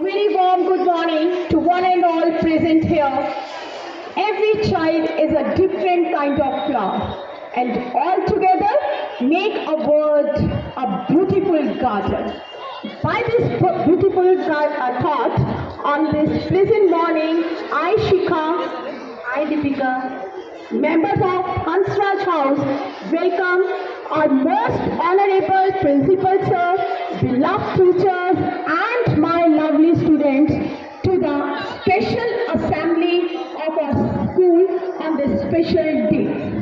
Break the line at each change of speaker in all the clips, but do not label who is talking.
very warm good morning to one and all present here. Every child is a different kind of flower, and all together make a world a beautiful garden. By this beautiful thought, on this pleasant morning, I, Shikha, I, Deepika, members of Hansraj House, welcome our most honorable principal sir, beloved teachers, and my lovely students to the special assembly of our school on this special day.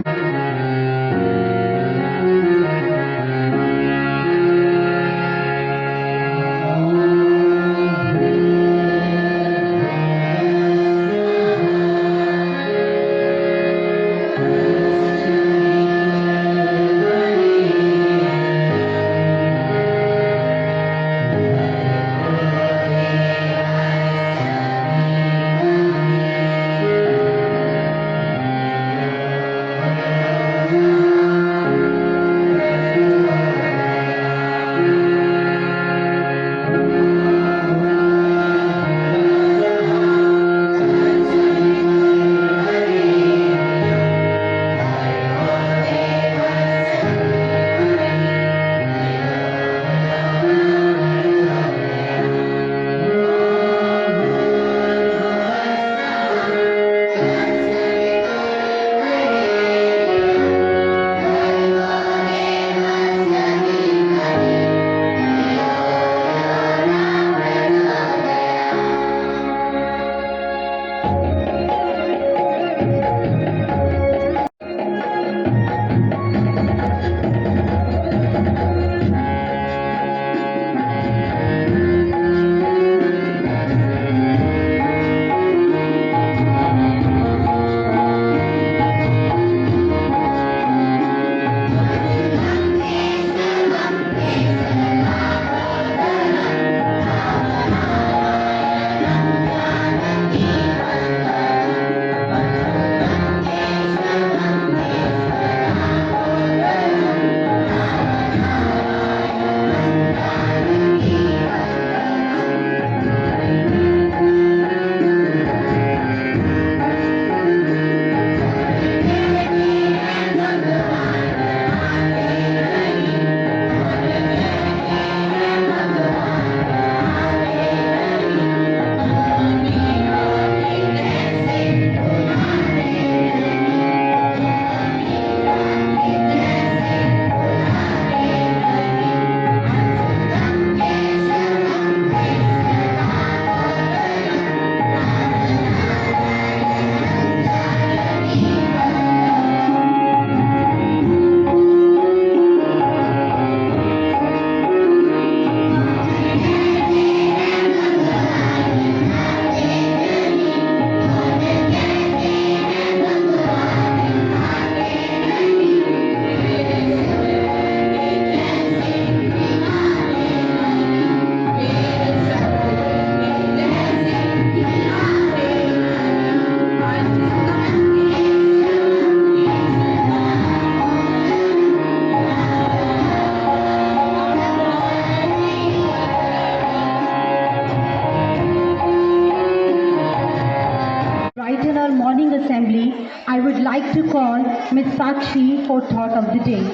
Right in our morning assembly, I would like to call Ms. Sakshi for thought of the day.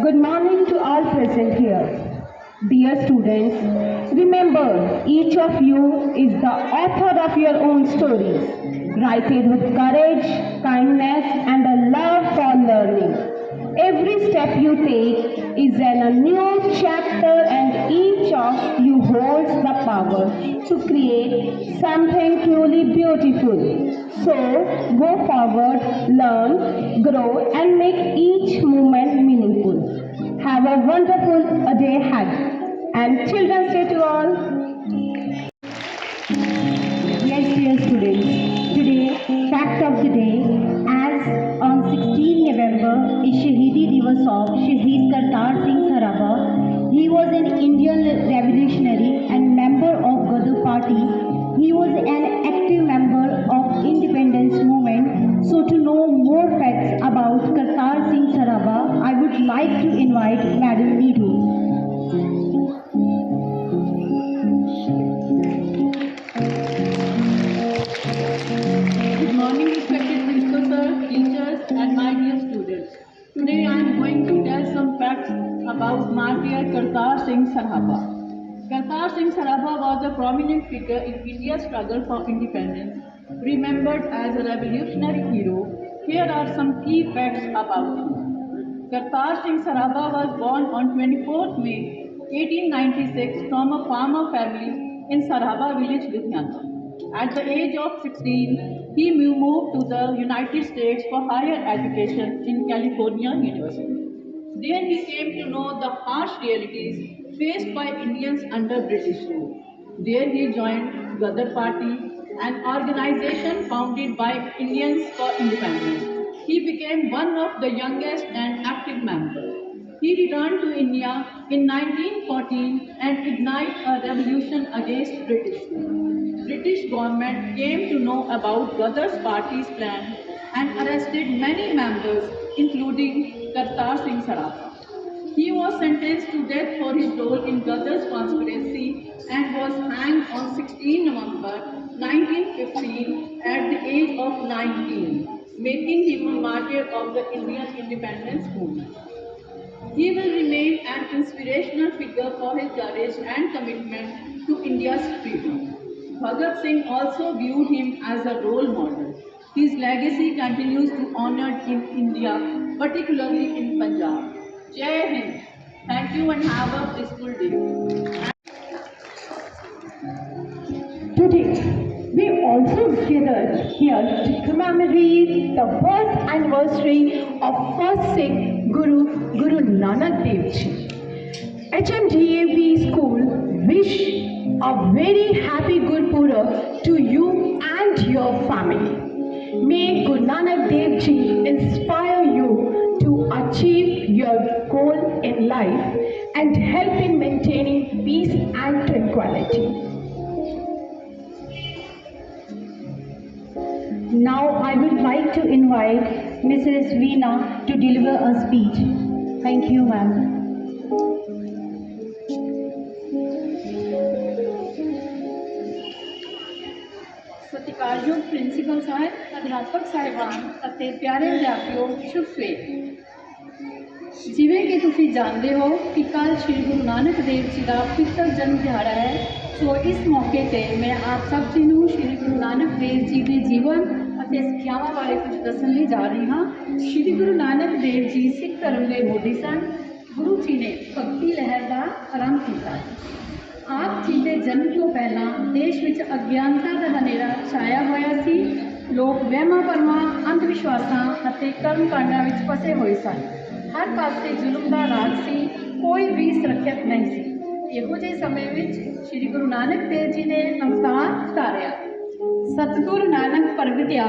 Good morning to all present here. Dear students, remember each of you is the author of your own stories. Write it with courage, kindness, and a love for learning. Every step you take is a new chapter, and each of you holds the power to create something truly beautiful. So, go forward, learn, grow, and make each moment meaningful. Have a wonderful day ahead. And children's day to all.
Yes, dear students, today, fact of the day, as on 16 November is Shahidi Divas of Shahid Kartar Singh Saraba. He was an Indian revolutionary and member of Gadar Party. He was an active member of independence movement. So to know more facts about Kartar Singh Saraba, I would like to invite Madam
Martyr Kartar Singh Sarhaba. Kartar Singh Sarhaba was a prominent figure in India's struggle for independence, remembered as a revolutionary hero. Here are some key facts about him. Kartar Singh Sarhaba was born on 24th May 1896 from a farmer family in Sarhaba village, Ludhiana. At the age of 16, he moved to the United States for higher education in California University. There he came to know the harsh realities faced by Indians under British rule. There he joined Ghadar Party, an organization founded by Indians for independence. He became one of the youngest and active members. He returned to India in 1914 and ignited a revolution against British rule. British government came to know about Ghadar Party's plan and arrested many members, including Kartar Singh Sarhaba. He was sentenced to death for his role in Ghadar's conspiracy and was hanged on 16 November 1915 at the age of 19, making him a martyr of the Indian independence movement. He will remain an inspirational figure for his courage and commitment to India's freedom. Bhagat Singh also viewed him as a role model. His legacy continues to honor in India, particularly in Punjab. Jai Hind. Thank you and have a blissful day.
Today, we also gathered here to commemorate the birth anniversary of first Sikh Guru Nanak Dev Ji. HMDAV School wish a very happy Gurpurab to you and your family. May Guru Nanak Dev Ji inspire you to achieve your goal in life and help in maintaining peace and tranquility.
Now I would like to invite Mrs. Veena to deliver a speech. Thank you, ma'am.
ਸਤਿਕਾਰਯੋਗ principal ਸਾਹਿਬ, ਅਧਿਆਪਕ ਸਾਹਿਬਾਨ ਅਤੇ ਪਿਆਰੇ ਵਿਦਿਆਰਥੀਓ, ਸ਼ੁਭ ਸਵੇਰ। ਜਿਵੇਂ ਕਿ ਤੁਸੀਂ ਜਾਣਦੇ ਹੋ ਕਿ ਕੱਲ੍ਹ ਸ਼੍ਰੀ ਗੁਰੂ ਨਾਨਕ ਦੇਵ ਜੀ ਦਾ ਪਵਿੱਤਰ ਜਨਮ ਦਿਹਾੜਾ ਹੈ, ਸੋ ਇਸ ਮੌਕੇ 'ਤੇ ਮੈਂ ਆਪ ਸਭ ਜੀ ਨੂੰ ਸ਼੍ਰੀ ਗੁਰੂ ਨਾਨਕ ਦੇਵ ਜੀ ਦੇ ਜੀਵਨ ਅਤੇ ਸਿੱਖਿਆਵਾਂ ਬਾਰੇ ਕੁਝ ਦੱਸਣ ਲਈ ਜਾ ਰਹੀ ਹਾਂ। ਸ਼੍ਰੀ ਗੁਰੂ ਨਾਨਕ ਦੇਵ ਜੀ ਸਿੱਖ ਧਰਮ ਦੇ ਮੋਢੀ ਸਨ। ਗੁਰੂ ਜੀ ਨੇ ਭਗਤੀ ਲਹਿਰ ਦਾ ਆਰੰਭ ਕੀਤਾ। ਆਪ ਜੀ ਦੇ ਜਨਮ ਤੋਂ ਪਹਿਲਾਂ ਦੇਸ਼ ਵਿੱਚ ਅਗਿਆਨਤਾ ਦਾ ਹਨੇਰਾ ਛਾਇਆ ਹੋਇਆ ਸੀ। ਲੋਕ ਵਹਿਮਾਂ ਭਰਮਾਂ, ਅੰਧ ਵਿਸ਼ਵਾਸਾਂ ਅਤੇ ਕਰਮ ਕਾਂਡਾਂ ਵਿੱਚ ਫਸੇ ਹੋਏ ਸਨ। ਹਰ ਪਾਸੇ ਜ਼ੁਲਮ ਦਾ ਰਾਜ ਸੀ, ਕੋਈ ਵੀ ਸੁਰੱਖਿਅਤ ਨਹੀਂ ਸੀ। ਇਹੋ ਜਿਹੇ ਸਮੇਂ ਵਿੱਚ ਸ਼੍ਰੀ ਗੁਰੂ ਨਾਨਕ ਦੇਵ ਜੀ ਨੇ ਅਵਤਾਰ ਧਾਰਿਆ। ਸਤਿਗੁਰੂ ਨਾਨਕ ਪ੍ਰਗਟਿਆ,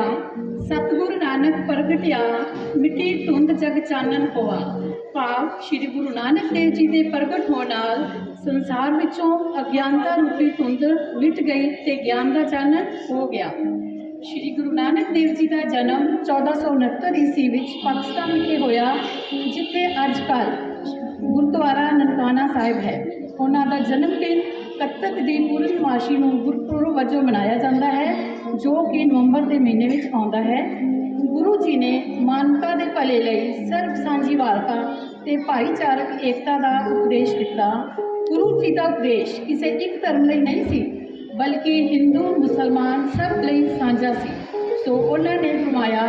ਸਤਿਗੁਰੂ ਨਾਨਕ ਪ੍ਰਗਟਿਆ, ਮਿੱਟੀ ਧੁੰਦ ਜਗ ਚਾਨਣ ਹੋਆ। ਭਾਵ ਸ਼੍ਰੀ ਗੁਰੂ ਨਾਨਕ ਦੇਵ ਜੀ ਦੇ ਪ੍ਰਗਟ ਹੋਣ ਨਾਲ ਸੰਸਾਰ ਵਿੱਚੋਂ ਅਗਿਆਨਤਾ ਰੂਪੀ ਧੁੰਦ ਮਿਟ ਗਈ ਤੇ ਗਿਆਨ ਦਾ ਚਾਨਣ ਹੋ ਗਿਆ। ਸ਼੍ਰੀ ਗੁਰੂ ਨਾਨਕ ਦੇਵ ਜੀ ਦਾ ਜਨਮ 1469 ਈਸਵੀ ਵਿੱਚ ਪਾਕਿਸਤਾਨ ਵਿਖੇ ਹੋਇਆ, ਜਿੱਥੇ ਅੱਜ ਕੱਲ੍ਹ ਗੁਰਦੁਆਰਾ ਨਨਕਾਣਾ ਸਾਹਿਬ ਹੈ। ਉਹਨਾਂ ਦਾ ਜਨਮ ਦਿਨ ਕੱਤਕ ਦੀ ਪੂਰਨਮਾਸ਼ੀ ਨੂੰ ਗੁਰਪੁਰਬ ਵਜੋਂ ਮਨਾਇਆ ਜਾਂਦਾ ਹੈ, ਜੋ ਕਿ ਨਵੰਬਰ ਦੇ ਮਹੀਨੇ ਵਿੱਚ ਆਉਂਦਾ ਹੈ। ਗੁਰੂ ਜੀ ਨੇ ਮਾਨਵਤਾ ਦੇ ਭਲੇ ਲਈ ਸਰਬ ਸਾਂਝੀਵਾਲਤਾ ਤੇ ਭਾਈਚਾਰਕ ਏਕਤਾ ਦਾ ਉਪਦੇਸ਼ ਦਿੱਤਾ। ਗੁਰੂ ਜੀ ਦਾ ਉਪਦੇਸ਼ ਕਿਸੇ ਇੱਕ ਧਰਮ ਲਈ ਨਹੀਂ ਸੀ, ਬਲਕਿ ਹਿੰਦੂ ਮੁਸਲਮਾਨ ਸਭ ਲਈ ਸਾਂਝਾ ਸੀ। ਸੋ ਉਹਨਾਂ ਨੇ ਫਰਮਾਇਆ,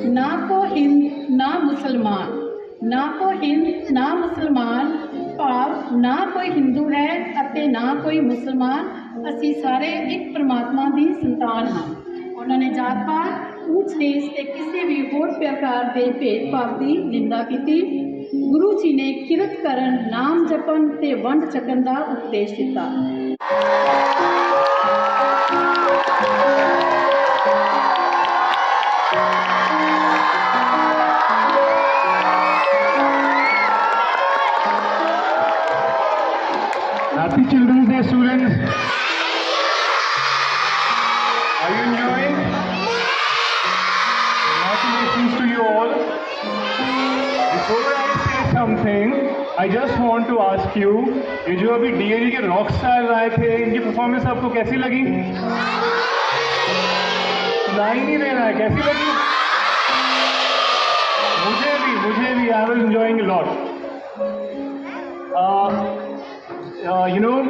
ਨਾ ਕੋ ਹਿੰਦ ਨਾ ਮੁਸਲਮਾਨ, ਨਾ ਕੋ ਹਿੰਦ ਨਾ ਮੁਸਲਮਾਨ, ਭਾਵ ਨਾ ਕੋਈ ਹਿੰਦੂ ਹੈ ਅਤੇ ਨਾ ਕੋਈ ਮੁਸਲਮਾਨ, ਅਸੀਂ ਸਾਰੇ ਇੱਕ ਪਰਮਾਤਮਾ ਦੀ ਸੰਤਾਨ ਹਾਂ। ਉਹਨਾਂ ਨੇ ਜਾਤ ਪਾਤ, ਊਚ ਨੀਚ ਤੇ ਕਿਸੇ ਵੀ ਹੋਰ ਪ੍ਰਕਾਰ ਦੇ ਭੇਦਭਾਵ ਦੀ ਨਿੰਦਾ ਕੀਤੀ। ਗੁਰੂ ਜੀ ਨੇ ਕਿਰਤ ਕਰਨ, ਨਾਮ ਜਪਣ ਤੇ ਵੰਡ ਛਕਣ ਦਾ ਉਪਦੇਸ਼ ਦਿੱਤਾ।
Happy Children's Day, students. Are you enjoying? Congratulations to you all. Before I say something, I just want to ask you, ये जो अभी डीएवी के रॉक स्टार आए थे, इनकी परफॉर्मेंस आपको कैसी लगी? सुनाई नहीं दे रहा है, कैसी लगी? मुझे भी, I was enjoying a lot. you know,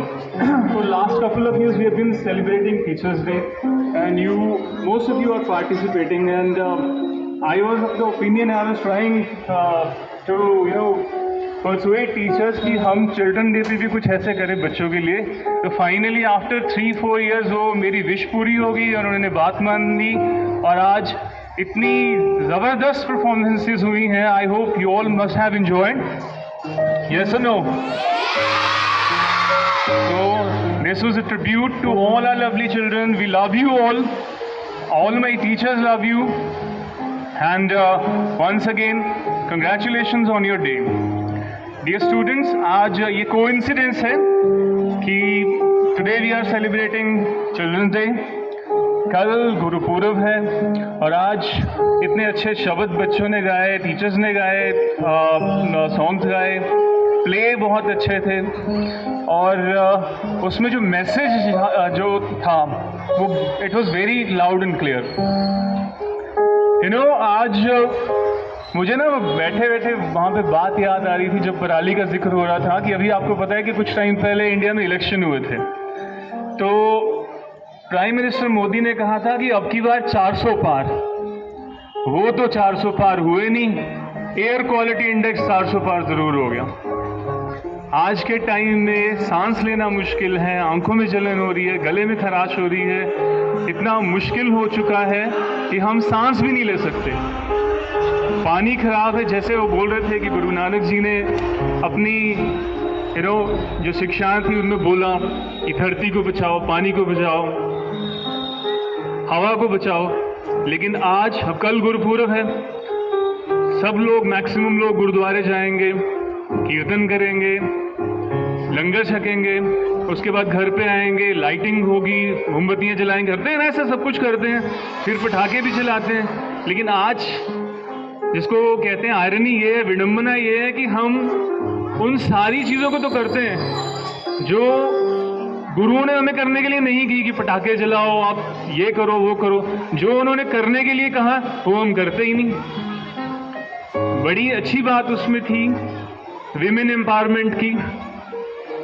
for last couple of years we have been celebrating Teachers' Day, and most of you are participating. And I was of the opinion, I was trying to persuade teachers कि हम children day पे भी कुछ ऐसे करें बच्चों के लिए. तो फाइनली आफ्टर 3-4 years वो मेरी विश पूरी हो गई और उन्होंने बात मान ली, और आज इतनी ज़बरदस्त परफॉर्मेंसेस हुई हैं. I hope you all must have enjoyed. Yes और no? So this was a tribute to all our lovely children. We love you all. All my teachers love you. And once again, congratulations on your day. Dear students, आज ये coincidence है कि today we are celebrating Children's Day. कल गुरुपूरब है और आज इतने अच्छे शब्द बच्चों ने गाए, टीचर्स ने गाए, सॉन्ग्स गाए, प्ले बहुत अच्छे थे, और उसमें जो मैसेज जो था वो it was very loud and clear. आज मुझे ना बैठे बैठे वहाँ पे बात याद आ रही थी जब पराली का जिक्र हो रहा था कि अभी आपको पता है कि कुछ टाइम पहले इंडिया में इलेक्शन हुए थे. तो प्राइम मिनिस्टर मोदी ने कहा था कि अब की बार 400 पार. वो तो 400 पार हुए नहीं, एयर क्वालिटी इंडेक्स 400 पार ज़रूर हो गया. आज के टाइम में सांस लेना मुश्किल है, आंखों में जलन हो रही है, गले में खराश हो रही है. इतना मुश्किल हो चुका है कि हम सांस भी नहीं ले सकते. पानी खराब है. जैसे वो बोल रहे थे कि गुरु नानक जी ने अपनी जो शिक्षाएं थी उनमें बोला कि धरती को बचाओ, पानी को बचाओ, हवा को बचाओ. लेकिन आज कल गुरुपूरब है, सब लोग मैक्सिमम लोग गुरुद्वारे जाएंगे, कीर्तन करेंगे, लंगर छकेंगे, उसके बाद घर पे आएंगे, लाइटिंग होगी, मोमबत्तियाँ जलाएंगे, करते हैं ना, ऐसा सब कुछ करते हैं, फिर पटाखे भी चलाते हैं. लेकिन आज जिसको कहते हैं आयरनी ये है, विडंबना ये है कि हम उन सारी चीज़ों को तो करते हैं जो गुरुओं ने हमें करने के लिए नहीं की कि पटाखे जलाओ, आप ये करो वो करो. जो उन्होंने करने के लिए कहा वो हम करते ही नहीं. बड़ी अच्छी बात उसमें थी विमेन एम्पावरमेंट की.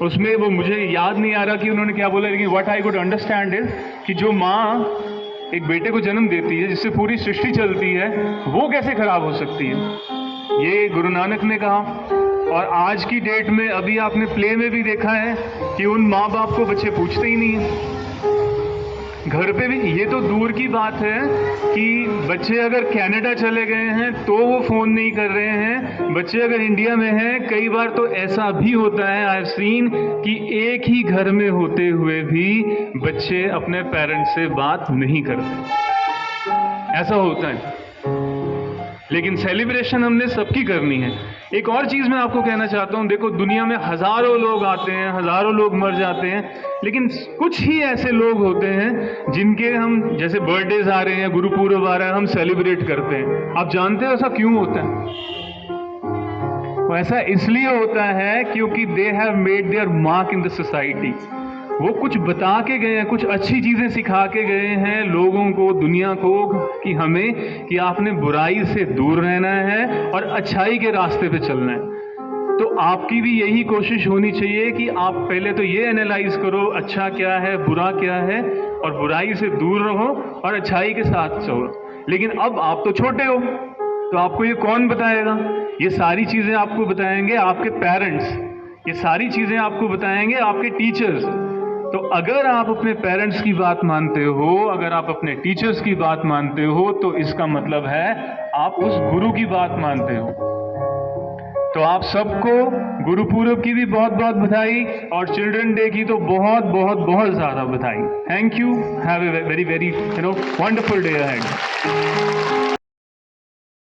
उसमें वो मुझे याद नहीं आ रहा कि उन्होंने क्या बोला, लेकिन what I could understand is कि जो माँ एक बेटे को जन्म देती है जिससे पूरी सृष्टि चलती है, वो कैसे खराब हो सकती है. ये गुरु नानक ने कहा. और आज की डेट में अभी आपने प्ले में भी देखा है कि उन माँ बाप को बच्चे पूछते ही नहीं हैं. घर पे भी ये तो दूर की बात है कि बच्चे अगर कनाडा चले गए हैं तो वो फ़ोन नहीं कर रहे हैं. बच्चे अगर इंडिया में हैं, कई बार तो ऐसा भी होता है, आई हैव सीन, कि एक ही घर में होते हुए भी बच्चे अपने पेरेंट्स से बात नहीं करते. ऐसा होता है. लेकिन सेलिब्रेशन हमने सबकी करनी है. एक और चीज़ मैं आपको कहना चाहता हूँ, देखो दुनिया में हज़ारों लोग आते हैं, हज़ारों लोग मर जाते हैं, लेकिन कुछ ही ऐसे लोग होते हैं जिनके हम, जैसे बर्थडेज आ रहे हैं, गुरुपूरब आ रहा है, हम सेलिब्रेट करते हैं. आप जानते हैं ऐसा क्यों होता है? वो ऐसा इसलिए होता है क्योंकि they have made their mark in the society. वो कुछ बता के गए हैं, कुछ अच्छी चीज़ें सिखा के गए हैं लोगों को, दुनिया को, कि हमें कि आपने बुराई से दूर रहना है और अच्छाई के रास्ते पे चलना है. तो आपकी भी यही कोशिश होनी चाहिए कि आप पहले तो ये एनालाइज करो अच्छा क्या है, बुरा क्या है, और बुराई से दूर रहो और अच्छाई के साथ चलो. लेकिन अब आप तो छोटे हो, तो आपको ये कौन बताएगा? ये सारी चीज़ें आपको बताएंगे आपके पेरेंट्स, ये सारी चीज़ें आपको बताएंगे आपके टीचर्स. तो अगर आप अपने पेरेंट्स की बात मानते हो, अगर आप अपने टीचर्स की बात मानते हो, तो इसका मतलब है आप उस गुरु की बात मानते हो. तो आप सबको गुरुपूरब की भी बहुत बहुत बधाई, और चिल्ड्रन डे की तो बहुत बहुत बहुत ज़्यादा बधाई. Thank you. Have a very very wonderful day ahead.